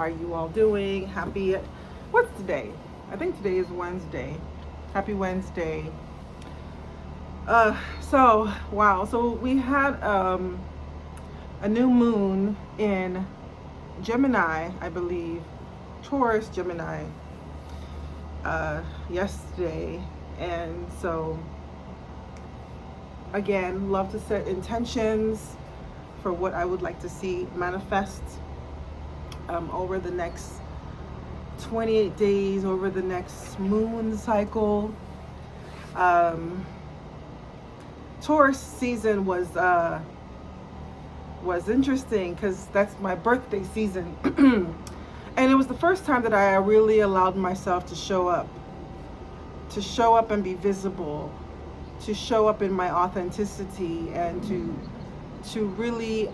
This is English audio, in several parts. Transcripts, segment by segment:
are you all doing? What's today? I think today is Wednesday. Happy Wednesday. So we had a new moon in Gemini, I believe, Taurus, Gemini, yesterday. And so, again, love to set intentions for what I would like to see manifest over the next 28 days, over the next moon cycle. Taurus season was interesting because that's my birthday season. And it was the first time that I really allowed myself to show up and be visible, to show up in my authenticity, and to really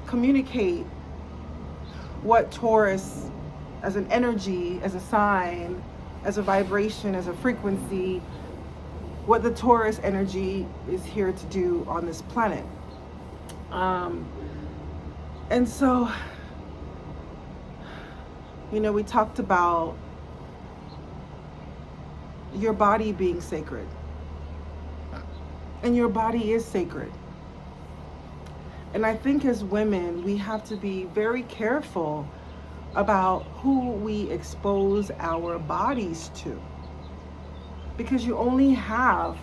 communicate what Taurus, as an energy, as a sign, as a vibration, as a frequency, what the Taurus energy is here to do on this planet. And so, we talked about your body being sacred. And your body is sacred. And I think as women, we have to be very careful about who we expose our bodies to. Because you only have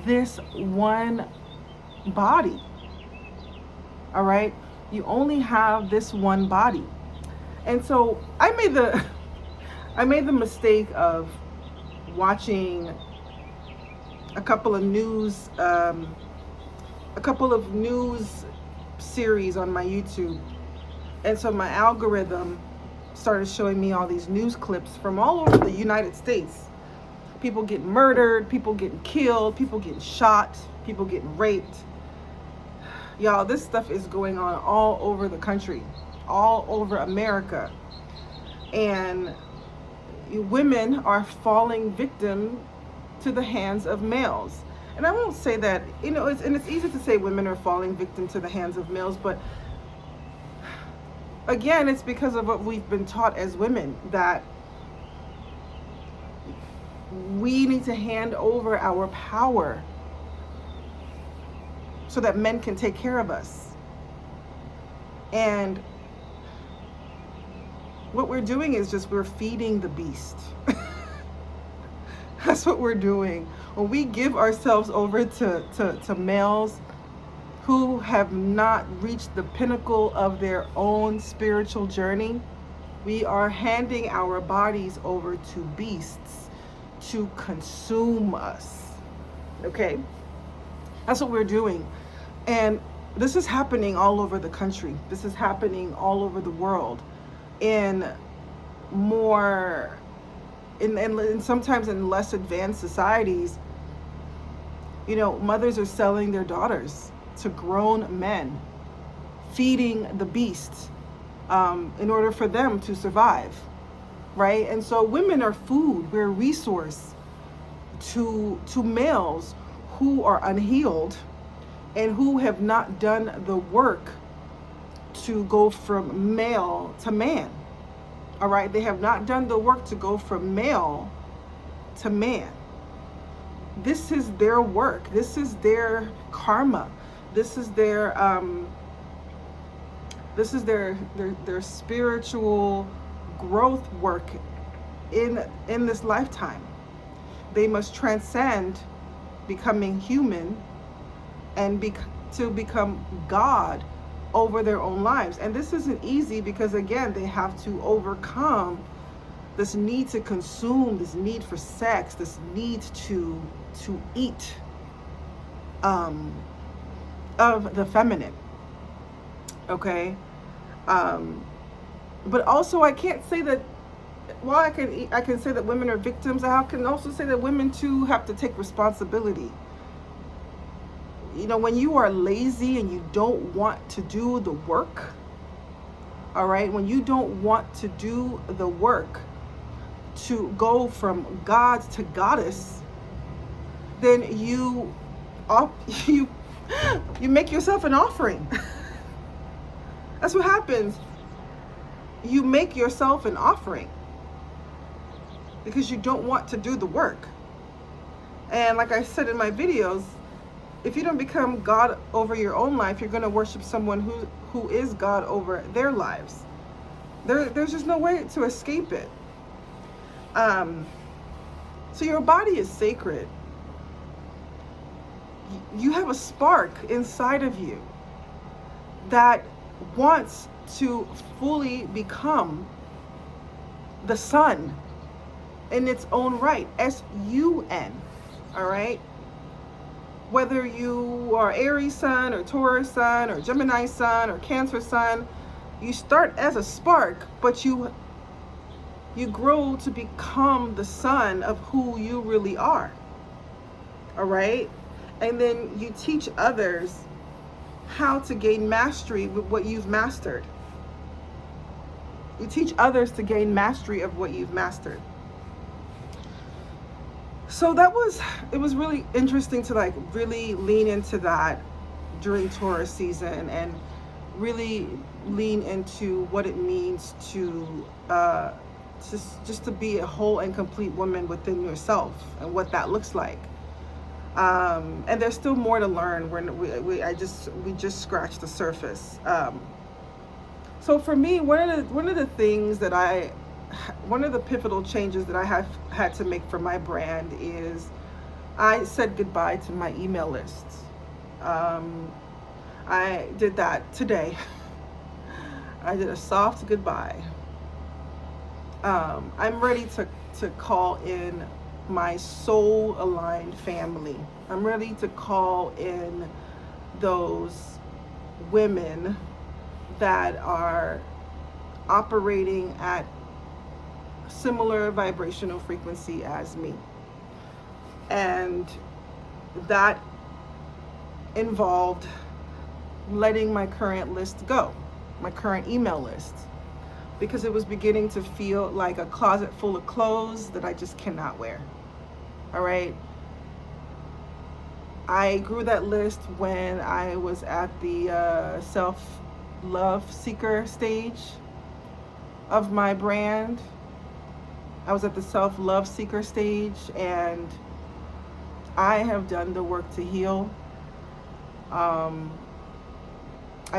this one body. All right? You only have this one body. And so I made the mistake of watching a couple of news series on my YouTube. And so my algorithm started showing me all these news clips from all over the United States. People getting murdered, people getting killed, people getting shot, people getting raped. Y'all, this stuff is going on all over the country, all over America. And women are falling victim to the hands of males. And I won't say that, it's easy to say women are falling victim to the hands of males, but again, it's because of what we've been taught as women, that we need to hand over our power so that men can take care of us. And what we're doing is we're feeding the beast. That's what we're doing. When we give ourselves over to males who have not reached the pinnacle of their own spiritual journey, we are handing our bodies over to beasts to consume us. Okay? That's what we're doing. And this is happening all over the country. This is happening all over the world. And sometimes in less advanced societies, mothers are selling their daughters to grown men, feeding the beast in order for them to survive, right? And so women are food, we're a resource to males who are unhealed and who have not done the work to go from male to man. All right, they have not done the work to go from male to man. This is their work. This is their karma. This is their spiritual growth work in this lifetime. They must transcend becoming human and to become God over their own lives. And this isn't easy because, again, they have to overcome this need to consume, this need for sex, this need to eat of the feminine. Okay? But also, I can't say that, while I can say that women are victims, I can also say that women too have to take responsibility. When you are lazy and you don't want to do the work, all right, when you don't want to do the work to go from God to goddess, then you make yourself an offering. That's what happens. You make yourself an offering because you don't want to do the work. And like I said in my videos, if you don't become God over your own life, you're going to worship someone who is God over their lives. There's just no way to escape it. So your body is sacred. You have a spark inside of you that wants to fully become the sun in its own right, S-U-N, all right? Whether you are Aries sun or Taurus sun or Gemini sun or Cancer sun, you start as a spark, but you grow to become the sun of who you really are, all right? And then you teach others how to gain mastery with what you've mastered. You teach others to gain mastery of what you've mastered. So it was really interesting to like really lean into that during Taurus season and really lean into what it means to just to be a whole and complete woman within yourself and what that looks like. And there's still more to learn. We just scratched the surface. So for me, one of the things that one of the pivotal changes that I have had to make for my brand is I said goodbye to my email list. I did that today. I did a soft goodbye. I'm ready to call in my soul aligned family. I'm ready to call in those women that are operating at similar vibrational frequency as me. And that involved letting my current list go, my current email list, because it was beginning to feel like a closet full of clothes that I just cannot wear. All right. I grew that list when I was at the self-love seeker stage of my brand. I was at the self-love seeker stage, and I have done the work to heal. I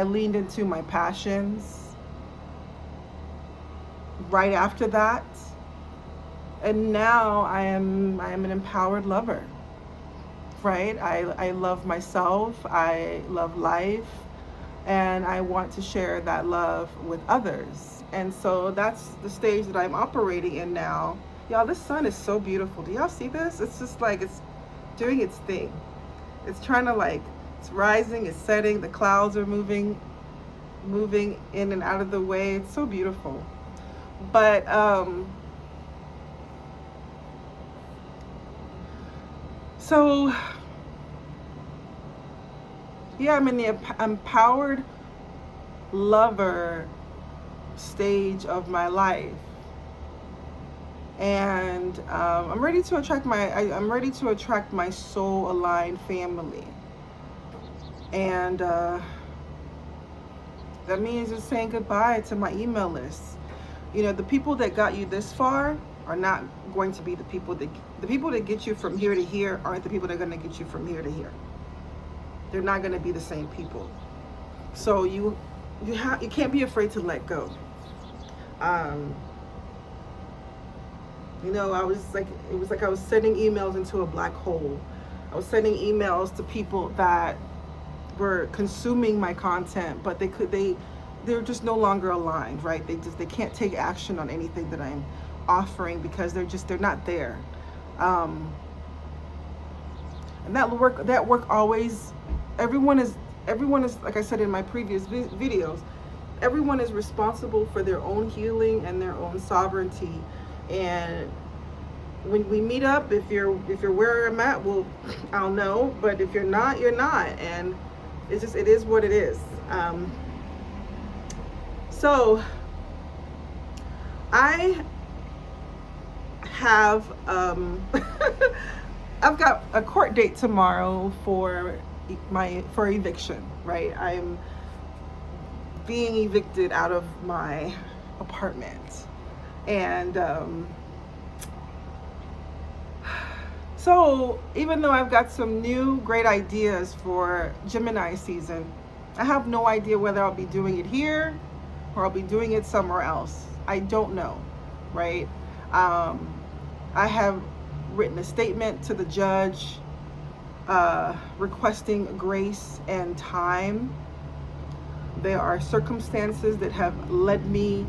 leaned into my passions right after that, and now I am an empowered lover, right? I love myself, I love life, and I want to share that love with others. And so that's the stage that I'm operating in now. Y'all, this sun is so beautiful. Do y'all see this? It's just like it's doing its thing. It's trying to it's rising, it's setting, the clouds are moving in and out of the way. It's so beautiful. But so yeah, I'm in the empowered lover stage of my life, and I'm ready to attract my soul aligned family. And that means just saying goodbye to my email list. You know, the people that got you this far are not going to be the people that get you from here to here aren't the people that are going to get you from here to here. They're not going to be the same people. So you can't be afraid to let go. You know, it was like I was sending emails into a black hole. I was sending emails to people that were consuming my content, but they're just no longer aligned, right? They can't take action on anything that I'm offering because they're not there. And that work always, everyone is, like I said in my previous videos, everyone is responsible for their own healing and their own sovereignty. And when we meet up, if you're where I'm at, well, I'll know. But if you're not, you're not. And it is what it is. So I have I've got a court date tomorrow for eviction, right? I'm being evicted out of my apartment. And so even though I've got some new great ideas for Gemini season, I have no idea whether I'll be doing it here or I'll be doing it somewhere else. I don't know, right? I have written a statement to the judge requesting grace and time. There are circumstances that have led me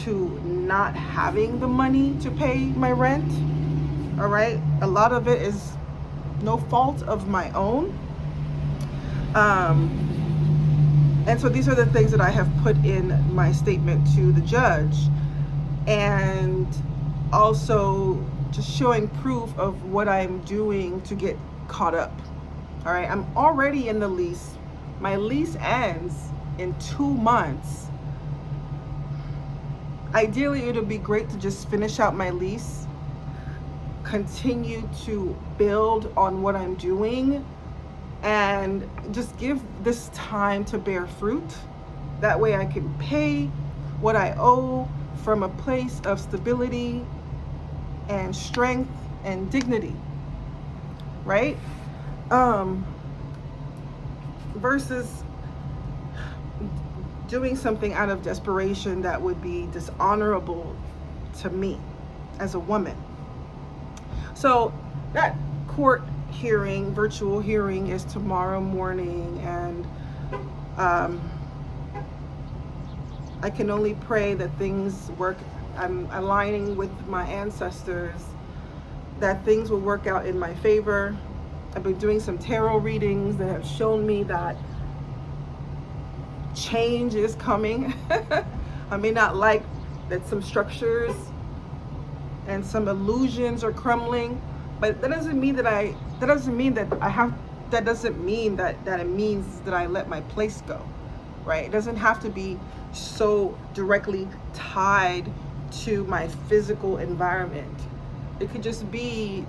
to not having the money to pay my rent. All right, a lot of it is no fault of my own. And so these are the things that I have put in my statement to the judge, and also just showing proof of what I'm doing to get caught up. All right, I'm already in the lease. My lease ends in 2 months. Ideally, it would be great to just finish out my lease, continue to build on what I'm doing, and just give this time to bear fruit. That way I can pay what I owe from a place of stability and strength and dignity, right? Versus doing something out of desperation that would be dishonorable to me as a woman. So that court hearing, virtual hearing, is tomorrow morning, and I can only pray that things work. I'm aligning with my ancestors that things will work out in my favor. I've been doing some tarot readings that have shown me that change is coming. I may not like that some structures and some illusions are crumbling, but that doesn't mean that it means that I let my place go, right? It doesn't have to be so directly tied to my physical environment. It could just be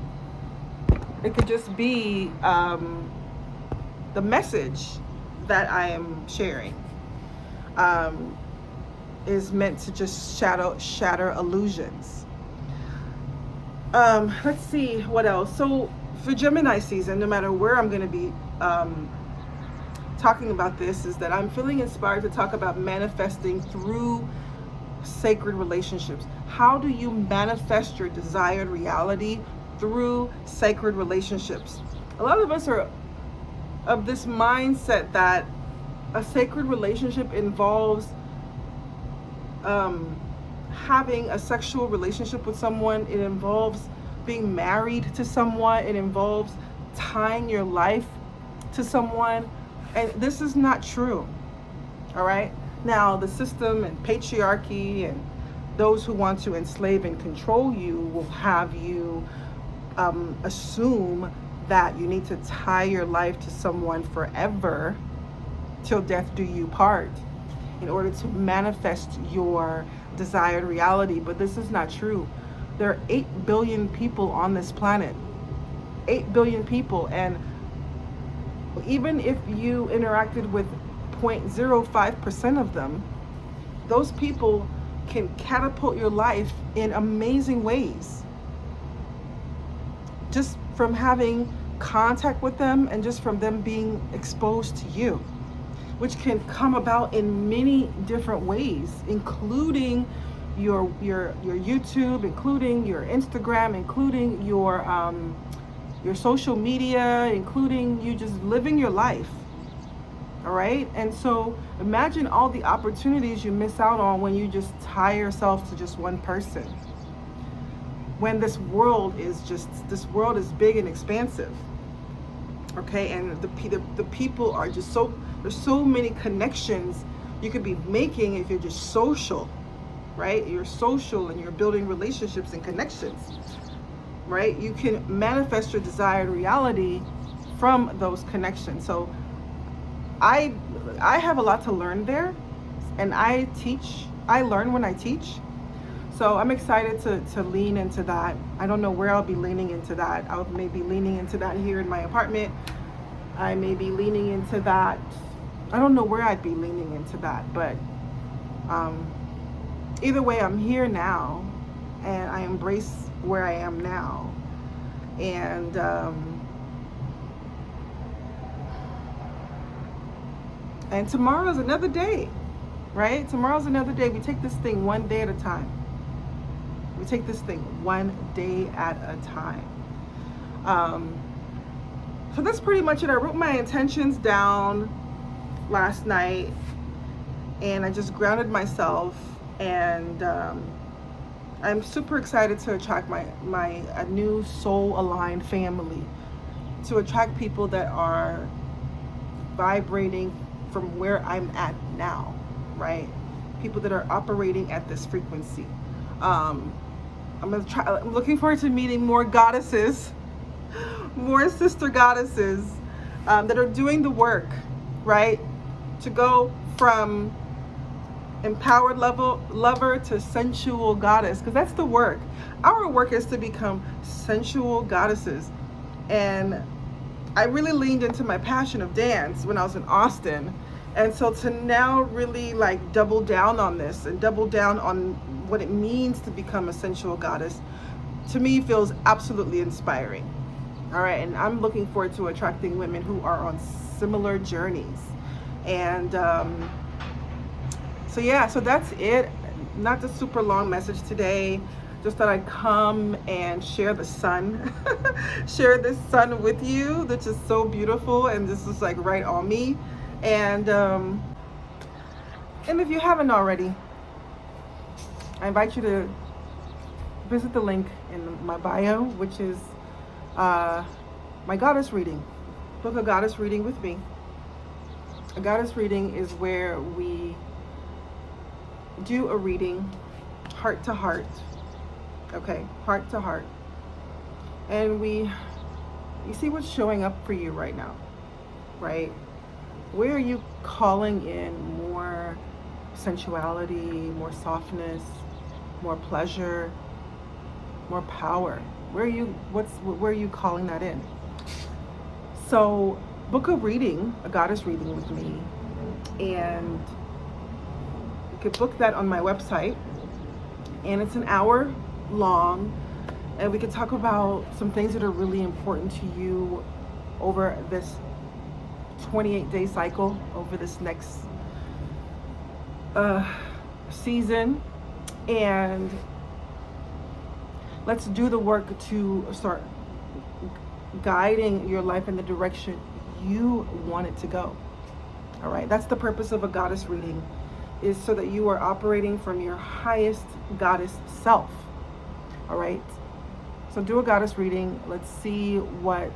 the message that I am sharing is meant to just shatter illusions. Let's see what else. So for Gemini season, no matter where I'm going to be talking about this, is that I'm feeling inspired to talk about manifesting through sacred relationships. How do you manifest your desired reality through sacred relationships? A lot of us are of this mindset that a sacred relationship involves having a sexual relationship with someone. It involves being married to someone. It involves tying your life to someone. And this is not true. All right? Now, the system and patriarchy and those who want to enslave and control you will have you assume that you need to tie your life to someone forever, till death do you part, in order to manifest your desired reality. But this is not true. There are 8 billion people on this planet. 8 billion people. And even if you interacted with 0.05% of them, those people can catapult your life in amazing ways. Just from having contact with them and just from them being exposed to you, which can come about in many different ways, including your YouTube, including your Instagram, including your social media, including you just living your life. All right? And so imagine all the opportunities you miss out on when you just tie yourself to just one person. When this world is big and expansive. Okay? And the people are just there's so many connections you could be making if you're just social, right? You're social and you're building relationships and connections, right? You can manifest your desired reality from those connections. So I have a lot to learn there, and I learn when I teach. So I'm excited to lean into that. I don't know where I'll be leaning into that. I may be leaning into that here in my apartment. I may be leaning into that I don't know where I'd be leaning into that, but either way, I'm here now, and I embrace where I am now. And tomorrow's another day, right? Tomorrow's another day. We take this thing one day at a time. We take this thing one day at a time. So that's pretty much it. I wrote my intentions down last night, and I just grounded myself, and I'm super excited to attract a new soul-aligned family, to attract people that are vibrating from where I'm at now, right? People that are operating at this frequency. I'm looking forward to meeting more goddesses, more sister goddesses that are doing the work, right? To go from empowered lover to sensual goddess, because that's the work. Our work is to become sensual goddesses. And I really leaned into my passion of dance when I was in Austin. And so to now really like double down on this and double down on what it means to become a sensual goddess, to me feels absolutely inspiring. All right, and I'm looking forward to attracting women who are on similar journeys. And so yeah, so that's it. Not a super long message today. Just thought I'd come and share the sun, share this sun with you, which is so beautiful, and this is like right on me. And if you haven't already, I invite you to visit the link in my bio, which is my goddess reading. Book a goddess reading with me. A goddess reading is where we do a reading heart to heart. Okay, heart to heart. And you see what's showing up for you right now, right? Where are you calling in more sensuality, more softness, more pleasure, more power? Where are you calling that in? So book a reading, a goddess reading with me, and you could book that on my website, and it's an hour long, and we could talk about some things that are really important to you over this 28-day cycle, over this next season. And let's do the work to start guiding your life in the direction you want it to go. All right, that's the purpose of a goddess reading, is so that you are operating from your highest goddess self. All right, so do a goddess reading. Let's see where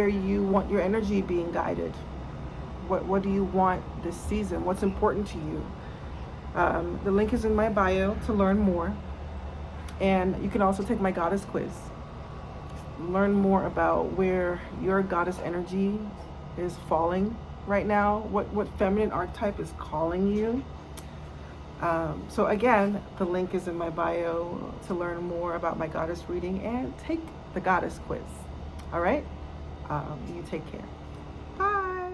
you want your energy being guided. What do you want this season? What's important to you? The link is in my bio to learn more. And you can also take my goddess quiz. Learn more about where your goddess energy is falling right now. What feminine archetype is calling you. So again, the link is in my bio to learn more about my goddess reading and take the goddess quiz. All right? You take care. Bye.